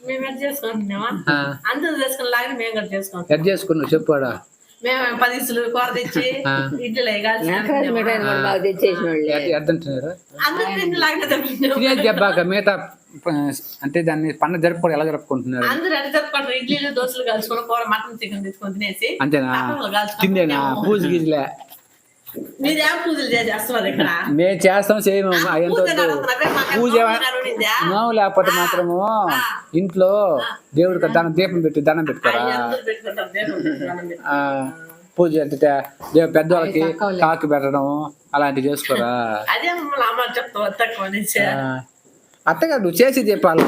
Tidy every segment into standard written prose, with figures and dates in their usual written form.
మేము ఎట్ చేసుకుంటున్నామా అందరూ చేసుకుని లాగా మేము కూడా చేసుకుంటాం. ఎట్ చేసుకున్నావు చెప్పాడా? మేము 10 ఇసులు కూర తెచ్చి ఇడ్లీలో తినేది చెప్పాక మిగతా అంటే దాన్ని పండుగ జరుపుకోవడం ఎలా జరుపుకుంటున్నారు? అందరూ ఎట్లా జరుపుకుంటారు? ఇడ్లీలు దోశలు కలుసుకొని కూర మటన్ చికెన్ తెచ్చుకొని తినేసి అంతేనా? తిందేనా పూజ గీజలే? మీరేం పూజలు చేస్తున్నారు ఇక్కడ? మేము చేస్తాం చేయము. పూజ లేకపోతే మాత్రము ఇంట్లో దేవుడికి దీపం పెట్టి దండం పెట్టుకోరా? పూజ అంటే పెద్దవాళ్ళకి కాకి పెట్టడం అలాంటివి చేసుకోరా? అత్తగా నువ్వు చేసి చెప్పాలా?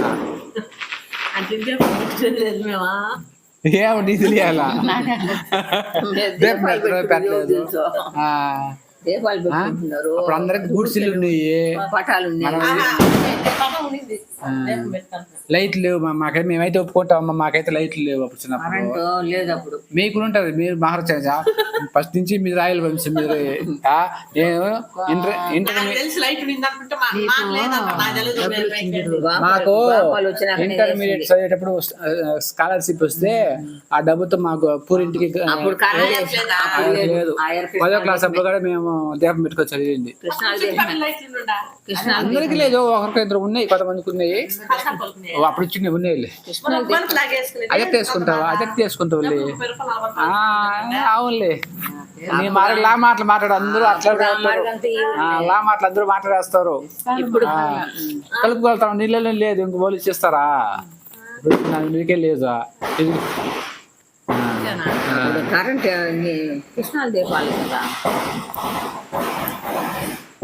ఏమో తెలియాలా? పెట్టలేదు. అప్పుడు అందరికి గుడిసెలు ఉన్నాయి, లైట్లు లేవు. మాకైతే మేమైతే ఒప్పుకుంటాం, మాకైతే లైట్లు లేవు అప్పుడు చిన్నప్పుడు. మీకు ఉంటది, మీరు మహారాజా ఫస్ట్ నుంచి మీరు రాయల వంశం. మీరు మాకు ఇంటర్మీడియట్ చదివేటప్పుడు స్కాలర్షిప్ వస్తే ఆ డబ్బుతో మాకు పూరింటికి లేదు. 10వ క్లాస్ అప్పుడు కూడా మేము దీపం పెట్టుకొని చదివింది. అందరికి లేదు, ఒకరికి ఇద్దరు ఉన్నాయి, కొంతమందికి ఉన్నాయి. అప్పుడు ఇచ్చిన ఉన్నాయి. అజెక్ట్ వేసుకుంటావా? అజెక్ట్ వేసుకుంటావు. అవునులే, నీ లా మాటలు మాట్లాడు అందరూ అట్లా లా మాటలు అందరూ మాట్లాడేస్తారు. ఇప్పుడు కలుపుకొళ్తాం నీళ్ళలో లేదు, ఇంక పోలీసు చేస్తారా? నీకే లేదు. కరెంట్ కృష్ణాలు దీపాలు కదా.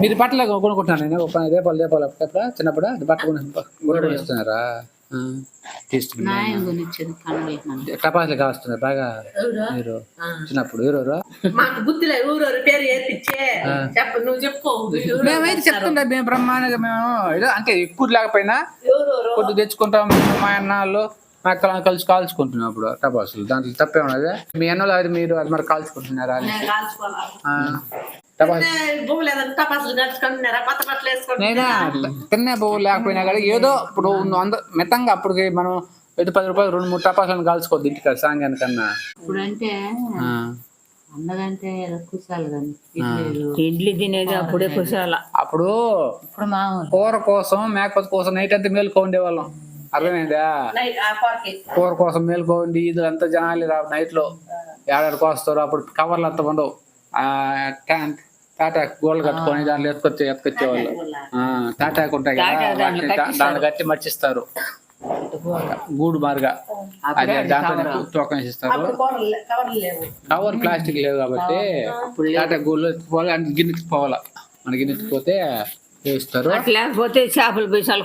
మీరు బట్టలు కొనుక్కుంటున్నాను నేను దీపాలు చిన్నప్పుడు బట్టలు కొనుక్కొనిస్తున్నారా? టపాసులు కావస్తున్నారు బాగా మీరు చిన్నప్పుడు. ఎవరెవరు? మేమైతే చెప్తుంటా, మేము బ్రహ్మాండంగా మేము ఏదో అంటే ఎక్కువ లేకపోయినా కొద్ది తెచ్చుకుంటాం. మా అన్నాళ్ళు మా అక్కలు కలిసి కాల్చుకుంటున్నాం అప్పుడు టపాసులు. దాంట్లో తప్పే ఉన్నది. మీ అన్నలు అది మీరు అది మరి కాల్చుకుంటున్నారా? నేనా తిన్నే బొవ్వు లేకపోయినా కానీ ఏదో ఇప్పుడు మితంగా అప్పటికి మనం ఏదో 10 రూపాయలు 2-3 టపాసులను కాల్చుకోవద్దు ఇంటికి సాంగానికన్నా. ఇప్పుడంటే అందరంటే ఇడ్లీ తినేది అప్పుడే కుశాల. అప్పుడు కూర కోసం మేకపోత కోసం నైట్ అంతా మేలుకో ఉండేవాళ్ళం. అర్థమైందా? కూర కోసం మేలుకోండి. ఇది అంతా జనాలు నైట్ లో ఏడాదికి వస్తారు. అప్పుడు కవర్లు అంతా ఉండవు. తాటాకు గోళ్ళు కట్టుకొని దాంట్లో ఎత్తుకొచ్చేవాళ్ళు. తాటాకు ఉంటాయి కదా, దాన్ని కట్టి మర్చిస్తారు గూడు మారుగా. అదే దాంట్లో తూకం వేసిస్తారు. కవర్ ప్లాస్టిక్ లేవు కాబట్టి తాటాకు గూళ్ళు ఎత్తుకోవాలి. అంటే గిన్నెకి పోవాలా, మన గిన్నెకి పోతే వేస్తారు. లేకపోతే చేపలు పైసలు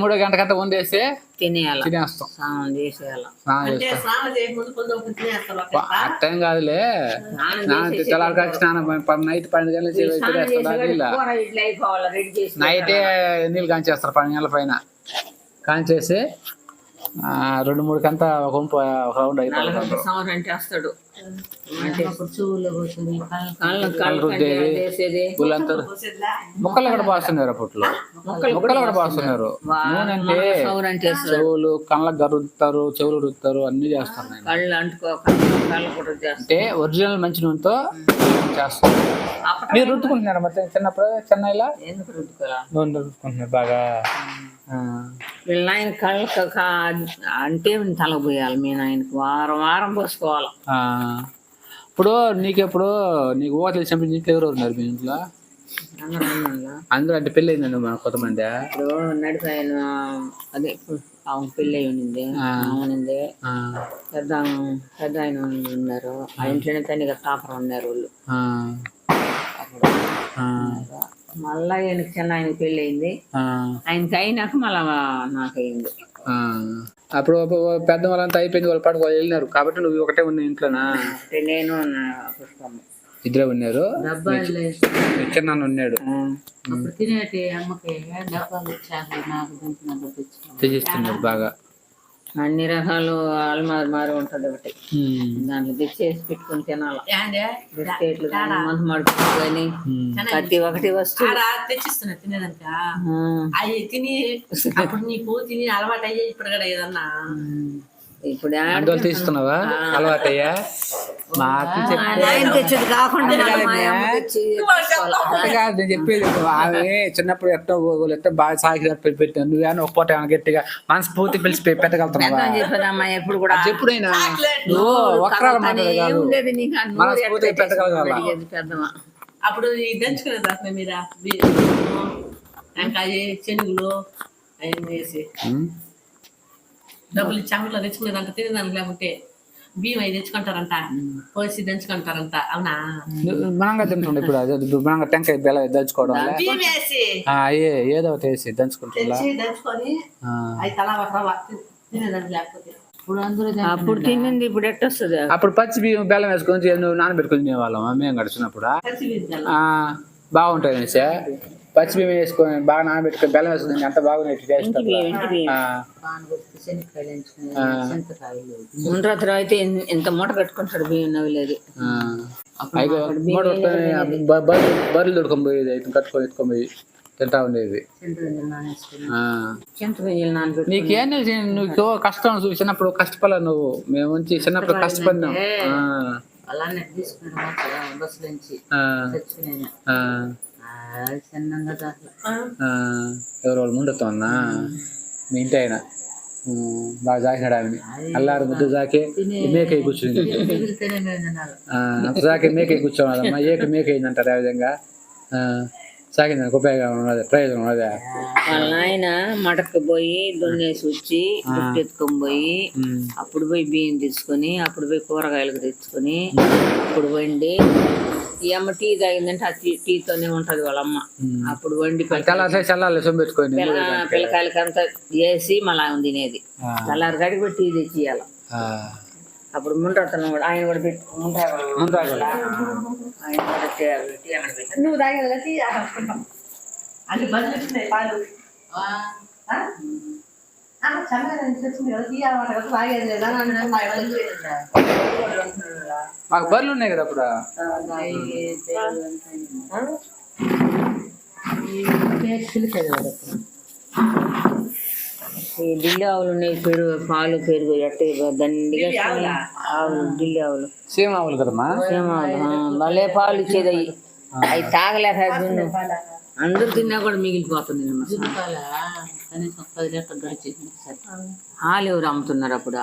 3 గంటకంతా వండేస్తే తినేస్తాం. అట్టేం కాదులే, తెల్లారి స్నానం నైట్ 12 గంటలు నైటే నీళ్ళు కాంచేస్తారు. 12 గంటల పైన కాంచేసి 2-3 కంతా ఒక రౌండ్ అయిపోతుంది. మొక్కలు కూడా బాస్తున్నారు అప్పట్లో. మొక్కలు కూడా బాస్తున్నారు. నూనె అంటే చెవులు కళ్ళకు గరుతారు, చెవులు రుతారు, అన్ని చేస్తారు. అంటే ఒరిజినల్ మంచి నూనెతో చేస్తారు. మీరు రుద్దుకుంటున్నారు మరి చిన్నప్పుడు చెన్నైలో నూనె రుద్దుకుంటున్నారు బాగా. వీళ్ళ నాయన కళ్ళకు అంటే తలకు పోయాలి. మీ నాయనకి వారం పోసుకోవాలి. ఇప్పుడు నీకెప్పుడు నీకు ఊహ తెలిసినప్పుడు ఇంట్లో ఎవరు ఉన్నారు మీ ఇంట్లో? అందరూ అంటే పెళ్ళి అయిందండి మన కొంతమంది. ఇప్పుడు నడిపాయన అదే ఆమె పెళ్ళి అయి ఉన్నింది. అవునండి, పెద్ద ఆయన ఉన్నారు. ఆ ఇంట్లోనే తనిగా కాపురం ఉన్నారు వాళ్ళు. మళ్ళా ఆయనకి చిన్న ఆయనకి పెళ్ళి అయింది. ఆయనకి అయినాక మళ్ళా నాకయింది. అప్పుడు పెద్ద వాళ్ళంతా అయిపోయింది, వాళ్ళు పడుకో వెళ్ళినారు కాబట్టి నువ్వు ఒకటే ఉన్న ఇంట్లోనా? నేను ఇద్దరే ఉన్నారు. చిన్న ఉన్నాడు. తెచ్చిస్తున్నారు బాగా. అన్ని రకాలు అల్మార్ మారి ఉంటది ఒకటి, దాంట్లో తెచ్చేసి పెట్టుకుని తినాలి. ఏందే బిస్కెట్లు కానీ మందు మడుపులు కానీ ప్రతి ఒక్కటి వస్తువు ఆడ తెచ్చిస్తున్నా తినేదానిక అవి తిని అప్పుడు నీకు తిని అలవాటు అయ్యే ఇప్పుడు కూడా ఏదన్నా ఇప్పుడు అందువల్ల తీసుకున్నావా అలవాటయ్యా? మాకు తెచ్చేది కాకుండా కాదు నేను చెప్పేది. ఆమె చిన్నప్పుడు ఎట్టో బాగా సాగినట్టు పెట్టాను, నువ్వేమో ఒక పూట ఏమైనా గట్టిగా మనస్ఫూర్తి పిలిచి పెట్టగలుగుతున్నావా? చెప్పదమ్మా ఎప్పుడు కూడా ఎప్పుడైనా నువ్వు ఒక్కరాలు మాట్లాడగలవు, మనస్ఫూర్తిగా పెట్టగలగాలి. పెద్దమా అప్పుడు ఈ దంచుకునే దాకా మీద ఇంకా శనుగులు అవన్నీ వేసి డబ్బులు ఇచ్చి అంగట్లో తెచ్చుకునేదంట తినేదానికి, లేకుంటే బియ్యం అవి తెచ్చుకుంటారంట పోసి దంచుకుంటారంట. అవునా? మనంగా తింటుండే ఇప్పుడు అది మనంగా టెంకాయ బెల్ల దంచుకోవడం, బియ్యం వేసి ఏదో ఒకటి వేసి దంచుకుంటా దంచుకొని అవి తలా ఒక తినేదానికి. లేకపోతే ఇప్పుడు అందరూ అప్పుడు తినింది ఇప్పుడు ఎట్టొస్తుంది? అప్పుడు పచ్చి బియ్యం బెల్లం వేసుకొని నువ్వు నానబెట్టుకుని తినేవాళ్ళం మేము గడిచినప్పుడు. బాగుంటుంది అనేసి పచ్చి బియ్యం వేసుకొని బాగా నానబెట్టుకొని బెల్లం వేసుకుని అంత బాగున్నాయి టేస్ట్. ముందు అయితే ఇంత మూట కట్టుకుంటాడు బియ్యం నవ్వలేదు. బర్రెలు దొడుకొని పోయేది అయితే కట్టుకొని ఎత్తుకొని పోయి తింటా ఉండేది. నీకేం నువ్వు కష్టం చిన్నప్పుడు కష్టపడలేదు నువ్వు, మేము మంచి చిన్నప్పుడు కష్టపడినాం. అలానే తీసుకున్నాను బస్సు నుంచి ఎవరు వాళ్ళు ముందుతా ఉన్నా మీ ఇంటి ఆయన బాగా జాకినాడు ఆమెని, అల్లారు ముద్దు జాకి మేకై కూర్చుంది, జాకి మేకై కూర్చోవాలమ్మా, మేక అయిందంటారు. ఆ విధంగా సాగింది ఉపయోగం ఉన్నది, ప్రయోజనం ఉన్నది. వాళ్ళ ఆయన మడక్కి పోయి దున్నేసి వచ్చి ఎత్తుకొని పోయి అప్పుడు పోయి బియ్యం తీసుకొని అప్పుడు పోయి కూరగాయలకు తెచ్చుకొని అప్పుడు వండి ఈ అమ్మ టీ తాగిందంటే ఆ టీతోనే ఉంటది వాళ్ళమ్మ. అప్పుడు వండి పెట్టుకొని పిల్లకాయలకి అంతా చేసి మళ్ళీ తినేది. తెల్లారి గడికి పెట్టి టీ తెచ్చి ఇవ్వాలి. అప్పుడు ముంటాడుతున్నాం కూడా ఆయన కూడా పెట్టి నువ్వు తాగేది టీ అన్ని బండ్లు వచ్చినాయి పాలు మాకు బర్రెలు ఉన్నాయి కదా అప్పుడు. ఈ ఢిల్లీ ఆవులు ఉన్నాయి, పెరుగు పాలు పెరుగు ఎట్ట దండిగా ఆవులు, ఢిల్లీ ఆవులు సేమ్ ఆవులు కదమ్మా, సేమ్ ఆవులు భలే పాలు ఇచ్చేది. అవి తాగలేక అందరు తిన్నా కూడా మిగిలిపోతుంది. హాలు ఎవరు అమ్ముతున్నారు అప్పుడు?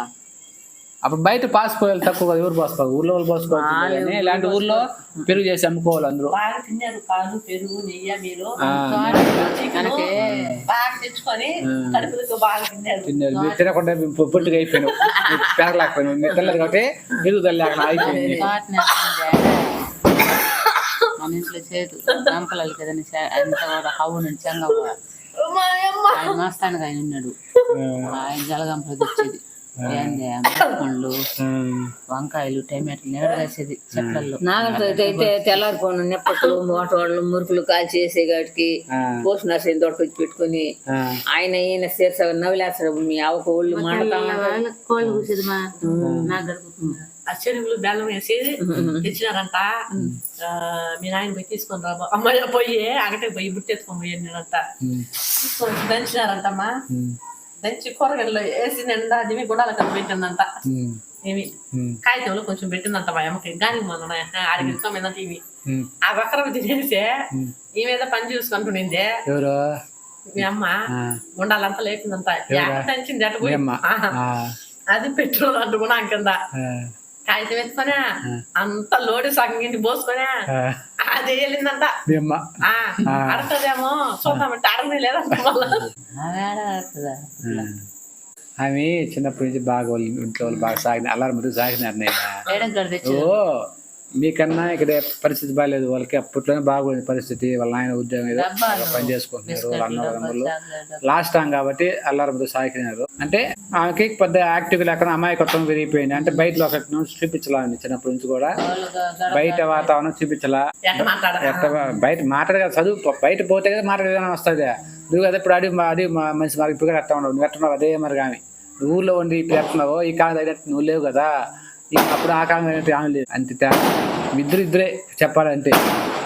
అప్పుడు బయట పాసిపోయాలి తక్కువ కదా, ఎవరు పోసుకోవాలి, ఊర్లో వాళ్ళు పోసుకోవాలి. ఇలాంటి ఊర్లో పెరుగు చేసి అమ్ముకోవాలి అందరూ. బాగా తిన్నారు పాలు పెరుగు నెయ్యి మీరు బాగా తెచ్చుకొని కడుపులతో బాగా తిన్నారు. మీరు తినకుండా పొట్టుగా అయిపోయినావు, పెరగలేకపోయినావు, మీరు తినలేదు కాబట్టి పెరుగుదల లేకుండా అయిపోయింది. మన ఇంట్లో చేతు గంపలకి కదండి అంత కూడా హవ్వు నుండి చెంగవ్వ ఆయన మస్తానికి ఆయన ఉన్నాడు, ఆయన జలగంపలు తెచ్చేది. ఏంది పండ్లు వంకాయలు టమాటాలు నేడవేసేది చెట్లలో. నాగంతో అయితే తెల్లారిపోను నిప్పట్లు మోటోళ్ళు మురుకులు కాల్చేసే కాటికి పోస్ట్ నర్సరీ తోటకొచ్చి పెట్టుకుని ఆయన ఈయన శీర్ష నవ్వులేస్తాడు. మీ ఆవకు ఒళ్ళు మాడతా కోళ్ళు కూసేది మా నాకు ఆ చెరువులు బెల్లం వేసి తెచ్చినారంట. మీ నాయన పోయి తీసుకొని రా అమ్మాయి పోయి అగటే పోయి బుట్టెత్తుకొని పోయి నేనంట తీసుకొని దంచినారంటమ్మా. దంచి కూరగాయల్లో వేసి నిండా అది గుడాల కదా పెట్టిందంట. ఏమి కాగితంలో కొంచెం పెట్టిందంట మా అమ్మకి గాని మొన్న ఆడికి ఇస్తామేదంటే ఇవి ఆ బక్కర తినేసి ఈ మీద పని చూసుకుంటుండింది మీ అమ్మ గుండాలంతా లేపిందంట. దంచింది అట్ట పోయి అది పెట్రోల్ అంటుకున్నా కింద కాగితం ఎత్తుకొని అంత లోడి సగం ఇంటి పోసుకొని అది వెళ్ళిందంట. అడతదేమో చూద్దామంటే అడగనే లేదంట. ఆమె చిన్నప్పటి నుంచి బాగా వాళ్ళు ఇంట్లో వాళ్ళు బాగా సాగిన అల్లారు ముందు సాగినారు. ఓ మీకన్నా ఇక్కడ పరిస్థితి బాగాలేదు, వాళ్ళకి అప్పట్లోనే బాగుంది పరిస్థితి. వాళ్ళ ఆయన ఉద్యోగం ఏదో పని చేసుకుంటున్నారు, వాళ్ళ అన్నదమ్ములు లాస్ట్ టైం కాబట్టి అల్లారు ముందు సాగినారు. అంటే ఆమెకి పెద్ద యాక్టివ్ లేకుండా అమాయకత్వం విరిగిపోయింది. అంటే బయట ఒకటి చూపించాలని చిన్నప్పటి నుంచి కూడా బయట వాతావరణం చూపించాలా, బయట మాట్లాడగా చదువు బయట పోతే కదా మాట్లాడే విధానం వస్తుంది. నువ్వు కదా ఇప్పుడు అది మంచి మాకు ఇప్పుడు అట్టా ఉండవు, నువ్వు ఎట్టున్నావు అదే మరి. కానీ ఊర్లో ఉండి పెడుతున్నావో ఈ కాలం తగినట్టు నువ్వు లేవు కదా, అప్పుడు ఆ కాలం తగినట్టు ఆమె లేదు, అంతే ఇద్దరే చెప్పాలంటే.